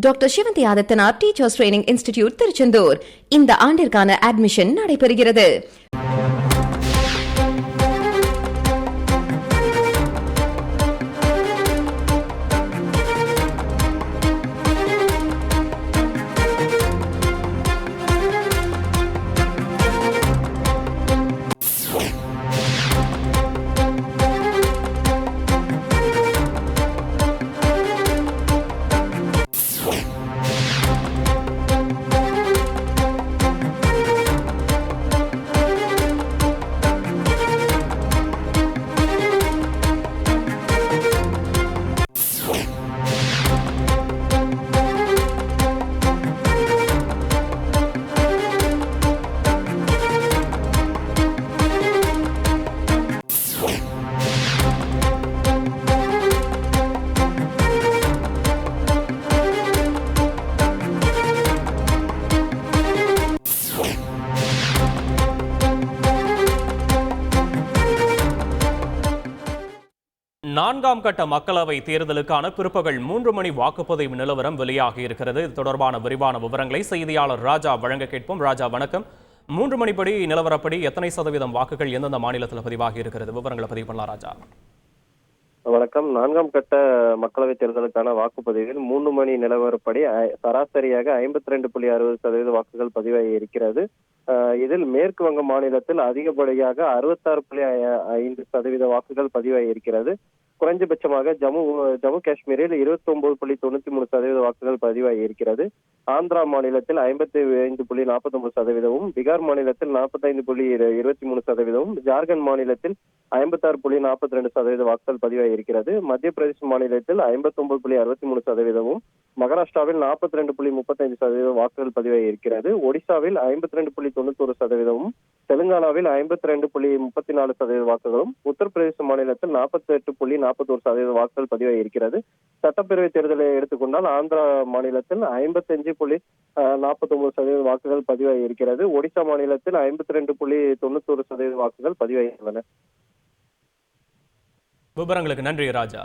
Doctor Sivanthi Adithanar teachers training institute Tiruchendur இந்த ஆண்டிற்கான admission நடைபெறுகிறது. நான்காம் கட்ட மக்களவை தேர்தலுக்கான பிற்பகல் 3 மணி வாக்குப்பதிவு நிலவரம் வெளியாகி இருக்கிறது. இது தொடர்பான விரிவான விவரங்களை செய்தியாளர் ராஜா வழங்க கேட்போம். ராஜா வணக்கம். 3 மணிப்படி நிலவரப்படி எத்தனை சதவீதம் வாக்குகள் எந்தெந்த மாநிலத்தில் பதிவாகி இருக்கிறது? விவரங்களை பதிவு பண்ணலாம் ராஜா. வணக்கம். 4ஆம் கட்ட மக்களவை தேர்தலுக்கான வாக்குப்பதிவில் 3 மணி நிலவரப்படி சராசரியாக 52.60% வாக்குகள் பதிவாகி இருக்கிறது. இதில் மேற்கு வங்க மாநிலத்தில் அதிகப்படியாக 66.5% வாக்குகள் பதிவாகி இருக்கிறது. குறைஞ்சபட்சமாக ஜம்மு காஷ்மீரில் 29.93% வாக்குகள் பதிவாகி இருக்கிறது. ஆந்திரா மாநிலத்தில் 55.49%, பீகார் மாநிலத்தில் 45.23%, ஜார்க்கண்ட் மாநிலத்தில் 56.42% வாக்குகள் பதிவாகி இருக்கிறது. மத்திய பிரதேச மாநிலத்தில் 59.63%, மகாராஷ்டிராவில் 42.35% வாக்குகள் பதிவாகி இருக்கிறது. ஒடிசாவில் 52.91%, தெலுங்கானாவில் 52.34% வாக்குகளும், உத்தரப்பிரதேச மாநிலத்தில் 48.41% வாக்குகள் பதிவாகி இருக்கிறது. சட்டப்பேரவை தேர்தலை எடுத்துக்கொண்டால் ஆந்திரா மாநிலத்தில் 55.49% வாக்குகள் பதிவாகி இருக்கிறது. ஒடிசா மாநிலத்தில் 52.91% வாக்குகள் பதிவாகியுள்ளன. விவரங்களுக்கு நன்றி Raja.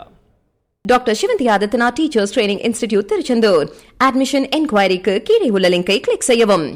Doctor Sivanthi Adithanar teachers training institute Tiruchendur. Admission என்கொயரிக்கு கீழே உள்ள லிங்கை கிளிக் செய்யவும்.